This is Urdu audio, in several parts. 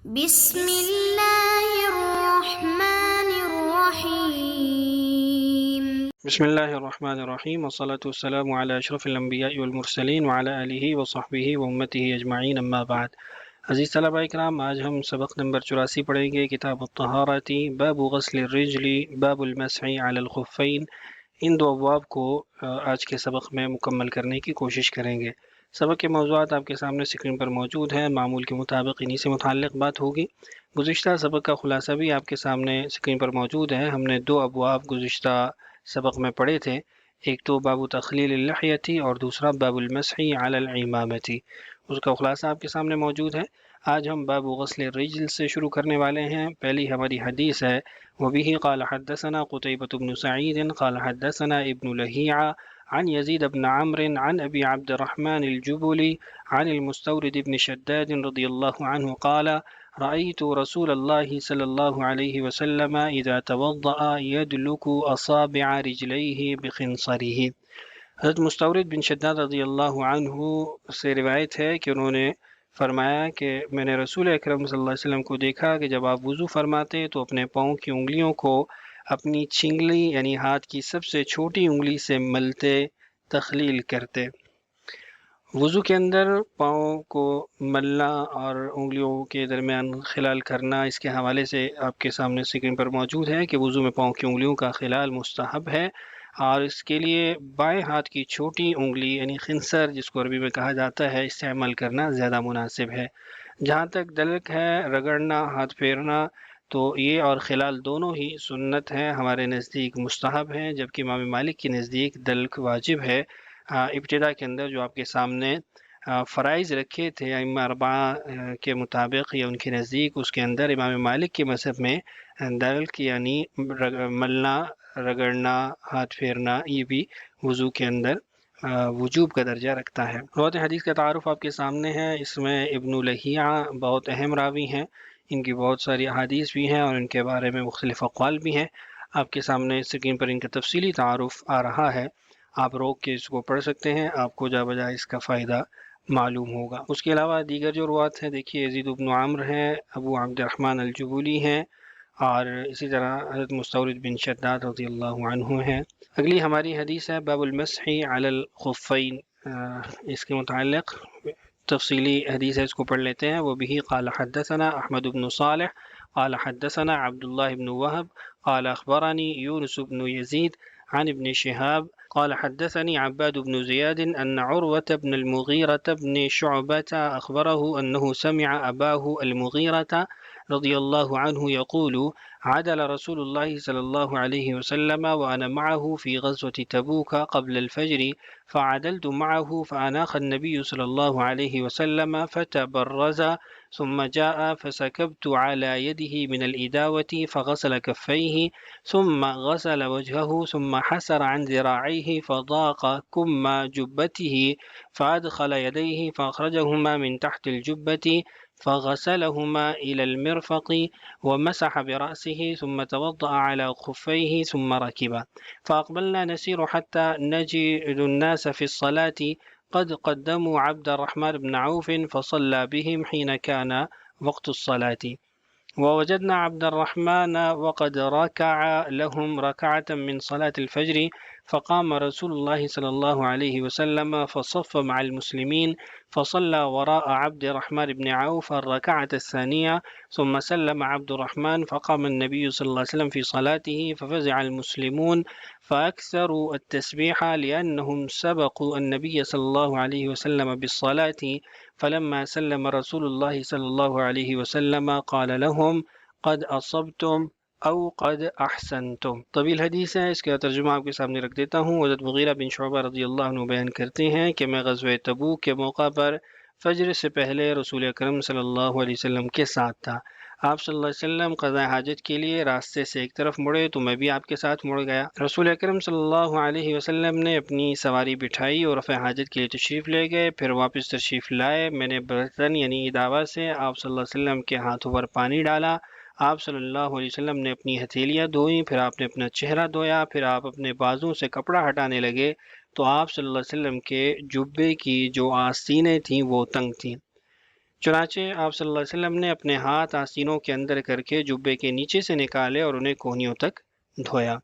بسم اللہ الرحمن الرحیم۔ بسم اللہ الرحمن الرحیم والصلاة والسلام علی اشرف الانبیاء والمرسلین وعلی آلہ وصحبہ وامتہ اجمعین اما بعد۔ عزیز طلبہ اکرام، آج ہم سبق نمبر 84 پڑھیں گے، کتاب الطہارۃ، باب غسل الرجل، باب المسح علی الخفین۔ ان دو ابواب کو آج کے سبق میں مکمل کرنے کی کوشش کریں گے۔ سبق کے موضوعات آپ کے سامنے اسکرین پر موجود ہیں، معمول کے مطابق انہی سے متعلق بات ہوگی۔ گزشتہ سبق کا خلاصہ بھی آپ کے سامنے اسکرین پر موجود ہے۔ ہم نے دو ابواب گزشتہ سبق میں پڑھے تھے، ایک تو باب تخلیل اللحیتی اور دوسرا باب المسح علی العمامتی۔ اس کا خلاصہ آپ کے سامنے موجود ہے۔ آج ہم باب غسل الرجل سے شروع کرنے والے ہیں۔ پہلی ہماری حدیث ہے، وبه قال حدثنا قتيبة بن سعيد قال حدثنا ابن لهيعة عن يزيد بن عمرو عن أبي عبد الرحمن الجبلي عن المستورد بن شداد رضي الله عنه قال رأيت رسول الله صلى الله عليه وسلم إذا توضأ يدلك أصابع رجليه بخنصره۔ حضرت مستورد بن شداد رضی اللہ عنہ سے روایت ہے کہ انہوں نے فرمایا کہ میں نے رسول اکرم صلی اللہ علیہ وسلم کو دیکھا کہ جب آپ وضو فرماتے تو اپنے پاؤں کی انگلیوں کو اپنی چنگلی یعنی ہاتھ کی سب سے چھوٹی انگلی سے ملتے تخلیل کرتے۔ وضو کے اندر پاؤں کو ملنا اور انگلیوں کے درمیان خلال کرنا، اس کے حوالے سے آپ کے سامنے اسکرین پر موجود ہے کہ وضو میں پاؤں کی انگلیوں کا خلال مستحب ہے، اور اس کے لیے بائیں ہاتھ کی چھوٹی انگلی یعنی خنصر، جس کو عربی میں کہا جاتا ہے، استعمال کرنا زیادہ مناسب ہے۔ جہاں تک دلک ہے، رگڑنا، ہاتھ پھیرنا، تو یہ اور خلال دونوں ہی سنت ہیں، ہمارے نزدیک مستحب ہیں، جبکہ امام مالک کے نزدیک دلک واجب ہے۔ ابتدا کے اندر جو آپ کے سامنے فرائض رکھے تھے ائمہ اربعہ کے مطابق یا ان کے نزدیک، اس کے اندر امام مالک کے مذہب میں دلک یعنی ملنا، رگڑنا، ہاتھ پھیرنا، یہ بھی وضو کے اندر وجوب کا درجہ رکھتا ہے۔ روایت حدیث کا تعارف آپ کے سامنے ہے۔ اس میں ابن لہیعہ بہت اہم راوی ہیں، ان کی بہت ساری احادیث بھی ہیں اور ان کے بارے میں مختلف اقوال بھی ہیں۔ آپ کے سامنے اسکرین پر ان کا تفصیلی تعارف آ رہا ہے، آپ روک کے اس کو پڑھ سکتے ہیں، آپ کو جا بجا اس کا فائدہ معلوم ہوگا۔ اس کے علاوہ دیگر جو روایت ہیں، دیکھیے یزید بن عمرو ہیں، ابو عبد الرحمن الجبلی ہیں، اور اسی طرح حضرت مستورد بن شداد رضی اللہ عنہ ہیں۔ اگلی ہماری حدیث ہے باب المسح علی الخفین۔ اس کے متعلق تفصیلی حدیث ہے، اس کو پڑھ لیتے ہیں۔ وہ بھی قال حدثنا احمد بن صالح قال حدثنا عبد الله بن وهب قال اخبرني يونس بن يزيد عن ابن شهاب قال حدثني عباد بن زياد أن عروة بن المغيرة بن شعبة أخبره أنه سمع أباه المغيرة رضي الله عنه يقول عدل رسول الله صلى الله عليه وسلم وأنا معه في غزوة تبوك قبل الفجر فعدلت معه فأناخ النبي صلى الله عليه وسلم فتبرز ثم جاء فسكبت على يده من الإداوة فغسل كفيه ثم غسل وجهه ثم حسر عن ذراعيه فضاق كم جبته فأدخل يديه فأخرجهما من تحت الجبة فغسلهما إلى المرفق ومسح برأسه ثم توضأ على خفيه ثم ركب فأقبلنا نسير حتى نجد الناس في الصلاة قد قدموا عبد الرحمن بن عوف فصلى بهم حين كان وقت الصلاة ووجدنا عبد الرحمن وقد ركع لهم ركعة من صلاة الفجر فقام رسول الله صلى الله عليه وسلم فصف مع المسلمين فصلى وراء عبد الرحمن بن عوف الركعة الثانية ثم سلم عبد الرحمن فقام النبي صلى الله عليه وسلم في صلاته ففزع المسلمون فأكثروا التسبيح لأنهم سبقوا النبي صلى الله عليه وسلم بالصلاة فلما سلم رسول الله صلى الله عليه وسلم قال لهم قد أصبتم او قد احسنتم۔ طویل حدیث ہے، اس کا ترجمہ آپ کے سامنے رکھ دیتا ہوں۔ حضرت مغیرہ بن شعبہ رضی اللہ عنہ بیان کرتے ہیں کہ میں غزوہ تبوک کے موقع پر فجر سے پہلے رسول اکرم صلی اللہ علیہ وسلم کے ساتھ تھا۔ آپ صلی اللہ علیہ وسلم قضاء حاجت کے لیے راستے سے ایک طرف مڑے تو میں بھی آپ کے ساتھ مڑ گیا۔ رسول اکرم صلی اللہ علیہ وسلم نے اپنی سواری بٹھائی اور رفع حاجت کے لیے تشریف لے گئے، پھر واپس تشریف لائے۔ میں نے برتن یعنی اداوا سے آپ صلی اللہ علیہ وسلم کے ہاتھوں پر پانی ڈالا۔ آپ صلی اللہ علیہ وسلم نے اپنی ہتھیلیاں دھوئیں، پھر آپ نے اپنا چہرہ دھویا، پھر آپ اپنے بازوں سے کپڑا ہٹانے لگے تو آپ صلی اللہ علیہ وسلم کے جبے کی جو آستینیں تھیں وہ تنگ تھیں۔ چنانچہ آپ صلی اللہ علیہ وسلم نے اپنے ہاتھ آستینوں کے اندر کر کے جبے کے نیچے سے نکالے اور انہیں کوہنیوں تک دھویا۔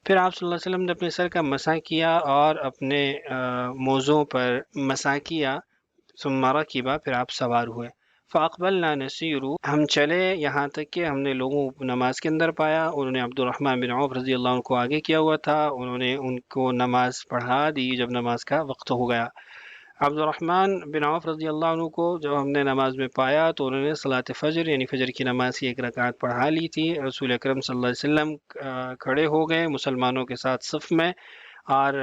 پھر آپ صلی اللہ علیہ وسلم نے اپنے سر کا مسح کیا اور اپنے موزوں پر مسح کیا، ثم رکبا، پھر آپ سوار ہوئے۔ فاقبلنا نسیر، ہم چلے یہاں تک کہ ہم نے لوگوں کو نماز کے اندر پایا۔ انہوں نے عبد الرحمن بن عوف رضی اللہ عنہ کو آگے کیا ہوا تھا، انہوں نے ان کو نماز پڑھا دی جب نماز کا وقت ہو گیا۔ عبد الرحمن بن عوف رضی اللہ عنہ کو جب ہم نے نماز میں پایا تو انہوں نے صلاۃ فجر یعنی فجر کی نماز کی ایک رکعت پڑھا لی تھی۔ رسول اکرم صلی اللہ علیہ وسلم کھڑے ہو گئے مسلمانوں کے ساتھ صف میں، اور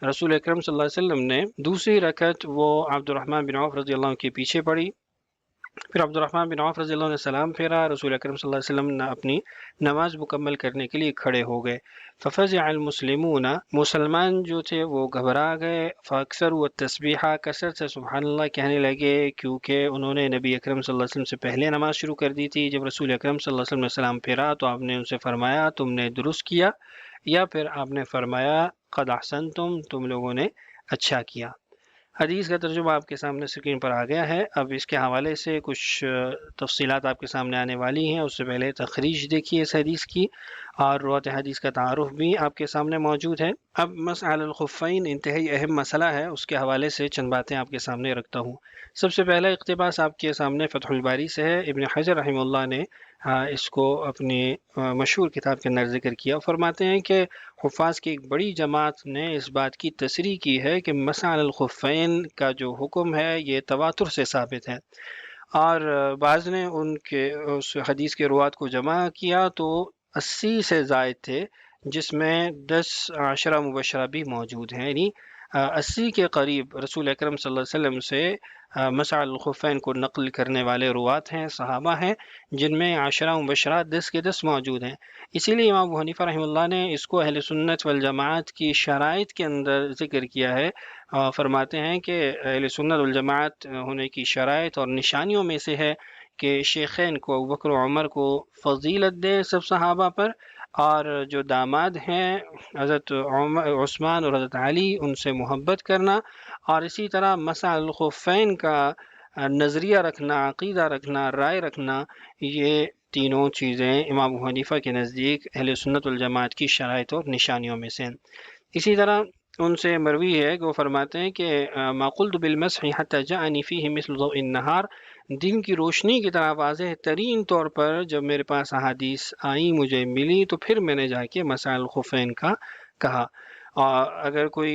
رسول اکرم صلی اللہ علیہ وسلم نے دوسری رکعت وہ عبد الرحمن بن عوف رضی اللہ عنہ کے پیچھے پڑھی۔ پھر عبد الرحمن بن عوف رضی اللہ عنہ نے سلام پھیرا، رسول اکرم صلی اللہ علیہ وسلم نے اپنی نماز مکمل کرنے کے لیے کھڑے ہو گئے۔ ففزع المسلمون، مسلمان جو تھے وہ گھبرا گئے، فاکثر و تسبیحہ، کثرت سے سبحان اللہ کہنے لگے، کیونکہ انہوں نے نبی اکرم صلی اللہ علیہ وسلم سے پہلے نماز شروع کر دی تھی۔ جب رسول اکرم صلی اللہ علیہ وسلم نے سلام پھیرا تو آپ نے ان سے فرمایا تم نے درست کیا، یا پھر آپ نے فرمایا قد احسنتم، تم لوگوں نے اچھا کیا۔ حدیث کا ترجمہ آپ کے سامنے اسکرین پر آ گیا ہے۔ اب اس کے حوالے سے کچھ تفصیلات آپ کے سامنے آنے والی ہیں، اس سے پہلے تخریج دیکھیے اس حدیث کی، اور روایت حدیث کا تعارف بھی آپ کے سامنے موجود ہے۔ اب مسح علی الخفین انتہائی اہم مسئلہ ہے، اس کے حوالے سے چند باتیں آپ کے سامنے رکھتا ہوں۔ سب سے پہلا اقتباس آپ کے سامنے فتح الباری سے ہے۔ ابن حجر رحمہ اللہ نے اس کو اپنی مشہور کتاب کے اندر ذکر کیا، فرماتے ہیں کہ حفاظ کی ایک بڑی جماعت نے اس بات کی تصریح کی ہے کہ مسح علی الخفین کا جو حکم ہے یہ تواتر سے ثابت ہے، اور بعض نے ان کے اس حدیث کے روات کو جمع کیا تو 80 سے زائد تھے، جس میں 10 عشرہ مبشرہ بھی موجود ہیں، یعنی 80 کے قریب رسول اکرم صلی اللہ علیہ وسلم سے مسح الخفین کو نقل کرنے والے روات ہیں، صحابہ ہیں، جن میں عشرہ مبشرہ 10 کے 10 موجود ہیں۔ اسی لیے امام ابو حنیفہ رحمہ اللہ نے اس کو اہل سنت والجماعت کی شرائط کے اندر ذکر کیا ہے۔ فرماتے ہیں کہ اہل سنت والجماعت ہونے کی شرائط اور نشانیوں میں سے ہے کہ شیخین کو ابوبکر و عمر کو فضیلت دے سب صحابہ پر، اور جو داماد ہیں حضرت عثمان اور حضرت علی ان سے محبت کرنا، اور اسی طرح مسح الخفین کا نظریہ رکھنا، عقیدہ رکھنا، رائے رکھنا، یہ تینوں چیزیں امام ابو حنیفہ کے نزدیک اہل سنت والجماعت کی شرائط اور نشانیوں میں سے ہیں۔ اسی طرح ان سے مروی ہے کہ وہ فرماتے ہیں کہ ما قلت بالمسح حتى جاءني فيه مثل ضوء النهار، دن کی روشنی کی طرح واضح ترین طور پر جب میرے پاس احادیث آئیں، مجھے ملی، تو پھر میں نے جا کے مسح الخفین کا کہا۔ اور اگر کوئی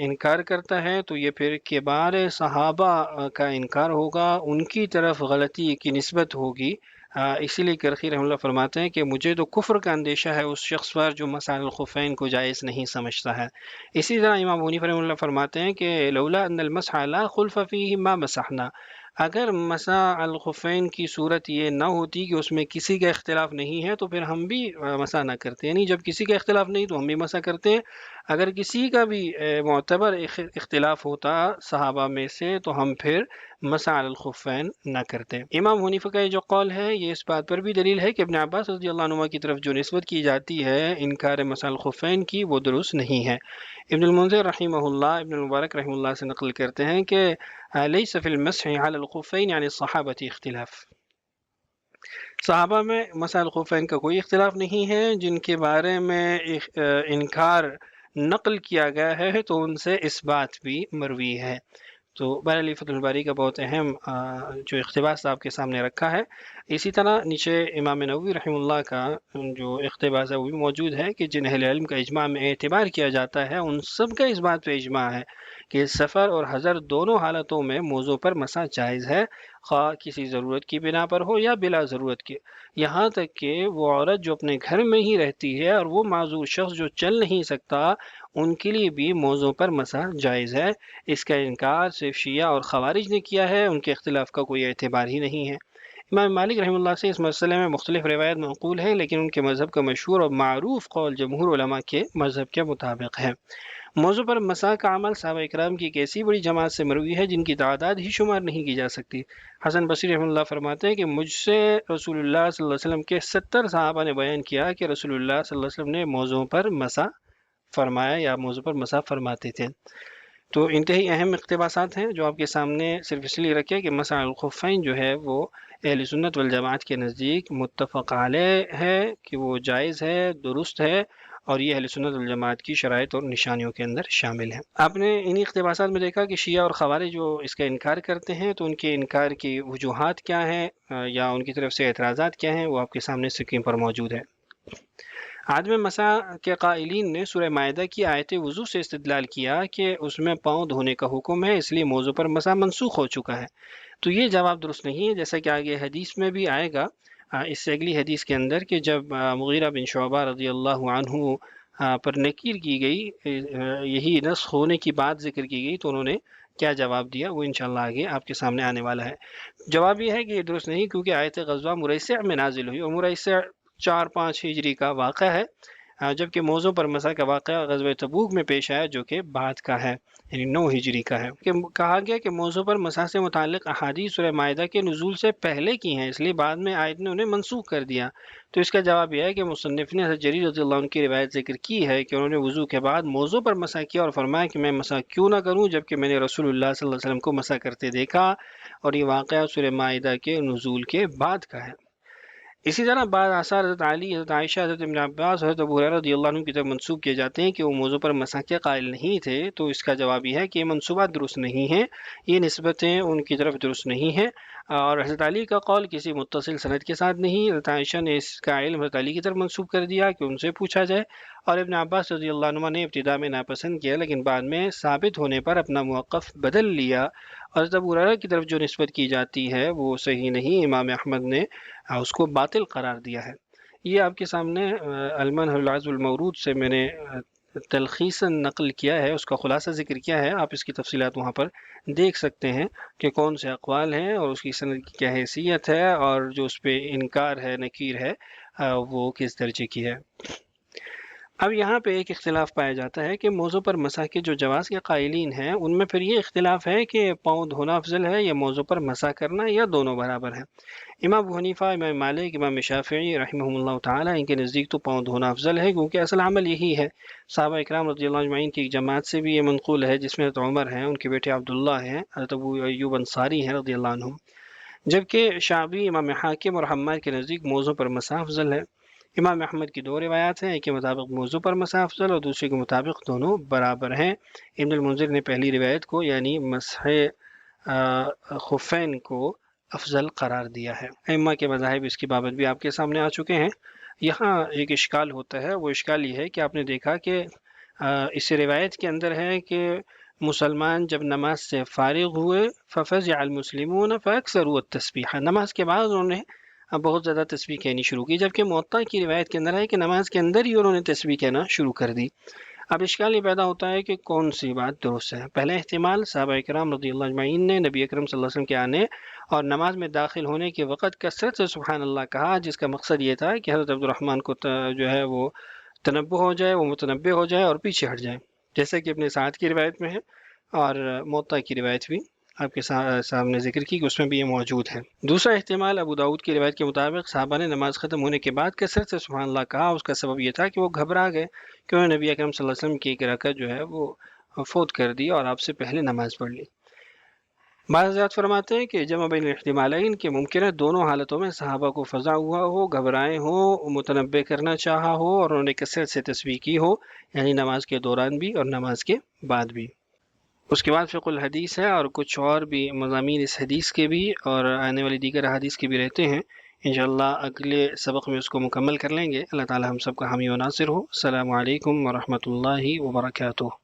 انکار کرتا ہے تو یہ پھر کبار صحابہ کا انکار ہوگا، ان کی طرف غلطی کی نسبت ہوگی۔ اسی لیے کرخی رحمہ اللہ فرماتے ہیں کہ مجھے تو کفر کا اندیشہ ہے اس شخص پر جو مسح الخفین کو جائز نہیں سمجھتا ہے۔ اسی طرح امام ابو حنیفہ رحمہ اللہ فرماتے ہیں کہ لولا ان المسح لا خلف فیہ ما مسحنا، اگر مسح الخفین کی صورت یہ نہ ہوتی کہ اس میں کسی کا اختلاف نہیں ہے تو پھر ہم بھی مسح نہ کرتے، یعنی جب کسی کا اختلاف نہیں تو ہم بھی مسح کرتے ہیں۔ اگر کسی کا بھی معتبر اختلاف ہوتا صحابہ میں سے تو ہم پھر مسح علی الخفین نہ کرتے۔ امام حنیفہ کا یہ جو قول ہے یہ اس بات پر بھی دلیل ہے کہ ابن عباس رضی اللہ عنہ کی طرف جو نسبت کی جاتی ہے انکار مسح الخفین کی وہ درست نہیں ہے۔ ابن المنذر رحمہ اللہ ابن المبارک رحمہ اللہ سے نقل کرتے ہیں کہ لیس فی المسح علی الخفین یعنی الصحابۃ اختلاف، صحابہ میں مسح الخفین کا کوئی اختلاف نہیں ہے، جن کے بارے میں انکار نقل کیا گیا ہے تو ان سے اس بات بھی مروی ہے۔ تو بہرحال فتح الباری کا بہت اہم جو اقتباس آپ کے سامنے رکھا ہے۔ اسی طرح نیچے امام نووی رحمہ اللہ کا جو اقتباس ہے وہ بھی موجود ہے کہ جن اہل علم کا اجماع میں اعتبار کیا جاتا ہے ان سب کا اس بات پہ اجماع ہے کہ سفر اور حضر دونوں حالتوں میں موضوع پر مسح جائز ہے، خواہ کسی ضرورت کی بنا پر ہو یا بلا ضرورت کے، یہاں تک کہ وہ عورت جو اپنے گھر میں ہی رہتی ہے اور وہ معذور شخص جو چل نہیں سکتا ان کے لیے بھی موضوع پر مسح جائز ہے۔ اس کا انکار صرف شیعہ اور خوارج نے کیا ہے، ان کے اختلاف کا کوئی اعتبار ہی نہیں ہے۔ امام مالک رحمہ اللہ سے اس مسئلے میں مختلف روایت منقول ہیں، لیکن ان کے مذہب کا مشہور اور معروف قول جمہور علماء کے مذہب کے مطابق ہے۔ موضوع پر مسح کا عمل صحابہ اکرام کی ایک ایسی بڑی جماعت سے مروی ہے جن کی تعداد ہی شمار نہیں کی جا سکتی۔ حسن بصری رحمہ اللہ فرماتے ہیں کہ مجھ سے رسول اللہ صلی اللہ علیہ وسلم کے 70 صحابہ نے بیان کیا کہ رسول اللہ صلی اللہ علیہ وسلم نے موضوع پر مسح فرمایا یا موضوع پر مسح فرماتے تھے۔ تو انتہائی اہم اقتباسات ہیں جو آپ کے سامنے صرف اس لیے رکھے کہ مسح الخفین جو ہے وہ اہل سنت والجماعت کے نزدیک متفق علیہ ہے کہ وہ جائز ہے، درست ہے، اور یہ اہل سنت والجماعت کی شرائط اور نشانیوں کے اندر شامل ہے۔ آپ نے انہی اقتباسات میں دیکھا کہ شیعہ اور خوارج جو اس کا انکار کرتے ہیں تو ان کے انکار کی وجوہات کیا ہیں یا ان کی طرف سے اعتراضات کیا ہیں، وہ آپ کے سامنے اسکرین پر موجود ہے۔ عدم مسح کے قائلین نے سورہ مائدہ کی آیت وضو سے استدلال کیا کہ اس میں پاؤں دھونے کا حکم ہے، اس لیے موضوع پر مسح منسوخ ہو چکا ہے۔ تو یہ جواب درست نہیں ہے، جیسا کہ آگے حدیث میں بھی آئے گا، اس سے اگلی حدیث کے اندر، کہ جب مغیرہ بن شعبہ رضی اللہ عنہ پر نکیر کی گئی، یہی نسخ ہونے کی بات ذکر کی گئی، تو انہوں نے کیا جواب دیا وہ انشاءاللہ آگے آپ کے سامنے آنے والا ہے۔ جواب یہ ہے کہ یہ درست نہیں، کیونکہ آیت غزوہ مریسع میں نازل ہوئی، اور مریسع 4-5 ہجری کا واقعہ ہے، جبکہ موضوع پر مسح کا واقعہ غزوہ تبوک میں پیش آیا جو کہ بعد کا ہے، یعنی 9 ہجری کا ہے۔ کہ کہا گیا کہ موضوع پر مسح سے متعلق احادیث سورہ مائدہ کے نزول سے پہلے کی ہیں، اس لیے بعد میں آیت نے انہیں منسوخ کر دیا۔ تو اس کا جواب یہ ہے کہ مصنف نے حضرت جریر رضی اللہ عنہ کی روایت ذکر کی ہے کہ انہوں نے وضو کے بعد موضوع پر مسح کیا اور فرمایا کہ میں مسح کیوں نہ کروں جبکہ میں نے رسول اللہ صلی اللہ علیہ وسلم کو مسح کرتے دیکھا، اور یہ واقعہ سورہ مائدہ کے نزول کے بعد کا ہے۔ اسی طرح بعض آثار حضرت علی، حضرت عائشہ، حضرت ابن عباس، حضرت ابو ہریرہ رضی اللہ عنہ کی طرف منسوب کیے جاتے ہیں کہ وہ موضوع پر مسح کے قائل نہیں تھے، تو اس کا جواب یہ ہے کہ یہ منصوبات درست نہیں ہیں، یہ نسبتیں ان کی طرف درست نہیں ہیں، اور حضرت علی کا قول کسی متصل سند کے ساتھ نہیں۔ حضرت عائشہ نے اس کا علم حضرت علی کی طرف منسوب کر دیا کہ ان سے پوچھا جائے، اور ابن عباس رضی اللہ عنہ نے ابتدا میں ناپسند کیا لیکن بعد میں ثابت ہونے پر اپنا موقف بدل لیا۔ اور حضرت ابو ہریرہ کی طرف جو نسبت کی جاتی ہے وہ صحیح نہیں، امام احمد نے اس کو باطل قرار دیا ہے۔ یہ آپ کے سامنے المنہج العذب المورود سے میں نے تلخیصاً نقل کیا ہے، اس کا خلاصہ ذکر کیا ہے، آپ اس کی تفصیلات وہاں پر دیکھ سکتے ہیں کہ کون سے اقوال ہیں اور اس کی سند کی کیا حیثیت ہے، اور جو اس پہ انکار ہے، نکیر ہے، وہ کس درجے کی ہے۔ اب یہاں پہ ایک اختلاف پایا جاتا ہے کہ موضوع پر مسح کے جو جواز کے قائلین ہیں ان میں پھر یہ اختلاف ہے کہ پاؤں دھونا افضل ہے یا موضوع پر مسح کرنا، یا دونوں برابر ہیں۔ امام ابو حنیفہ، امام مالک، امام شافعی رحمہم اللہ تعالیٰ، ان کے نزدیک تو پاؤں دھونا افضل ہے، کیونکہ اصل عمل یہی ہے۔ صحابہ اکرام رضی اللہ اجمعین کی ایک جماعت سے بھی یہ منقول ہے جس میں حضرت عمر ہیں، ان کے بیٹے عبداللہ ہیں، حضرت ابو ایوب انصاری ہیں رضی اللہ عنہم، جبکہ شعبی، امام حاکم اور حماد کے نزدیک موضوع پر مسح افضل ہے۔ امام احمد کی 2 روایات ہیں، ایک کے مطابق موضوع پر مسح افضل اور دوسرے کے مطابق دونوں برابر ہیں۔ ابن المنذر نے پہلی روایت کو یعنی مسح خفین کو افضل قرار دیا ہے۔ ائمہ کے مذاہب اس کی بابت بھی آپ کے سامنے آ چکے ہیں۔ یہاں ایک اشکال ہوتا ہے، وہ اشکال یہ ہے کہ آپ نے دیکھا کہ اس روایت کے اندر ہے کہ مسلمان جب نماز سے فارغ ہوئے فَفَزِعَ الْمُسْلِمُونَ فَأَكْثَرُوا التَّسْبِيحَ، نماز کے بعد انہوں نے بہت زیادہ تسبیح کہنی شروع کی، جبکہ موطا کی روایت کے اندر ہے کہ نماز کے اندر ہی انہوں نے تسبیح کہنا شروع کر دی۔ اب اشکال یہ پیدا ہوتا ہے کہ کون سی بات درست ہے۔ پہلا احتمال، صحابہ اکرام رضی اللہ اجمعین نے نبی اکرم صلی اللہ علیہ وسلم کے آنے اور نماز میں داخل ہونے کے وقت کثرت سے سبحان اللہ کہا، جس کا مقصد یہ تھا کہ حضرت عبد الرحمن کو جو ہے وہ تنبہ ہو جائے، وہ متنبہ ہو جائے اور پیچھے ہٹ جائے، جیسے کہ ابن سعد کی روایت میں ہے، اور موطا کی روایت بھی آپ کے سامنے ذکر کی کہ اس میں بھی یہ موجود ہے۔ دوسرا احتمال، ابو داؤد کی روایت کے مطابق صحابہ نے نماز ختم ہونے کے بعد کثرت سے سبحان اللہ کہا، اس کا سبب یہ تھا کہ وہ گھبرا گئے کہ انہوں نے نبی اکرم صلی اللہ علیہ وسلم کی ایک رکعت جو ہے وہ فوت کر دی اور آپ سے پہلے نماز پڑھ لی۔ بعض حضرات فرماتے ہیں کہ جمع بین الاحتمالین کہ ممکن ہے دونوں حالتوں میں صحابہ کو فزع ہوا ہو، گھبرائے ہوں، متنبہ کرنا چاہا ہو اور انہوں نے کثرت سے تسبیح کی ہو، یعنی نماز کے دوران بھی اور نماز کے بعد بھی۔ اس کے بعد فقہ الحدیث ہے اور کچھ اور بھی مضامین اس حدیث کے بھی اور آنے والی دیگر احادیث کے بھی رہتے ہیں، انشاءاللہ اگلے سبق میں اس کو مکمل کر لیں گے۔ اللہ تعالی ہم سب کا حامی و ناصر ہو۔ السلام علیکم ورحمۃ اللہ وبرکاتہ۔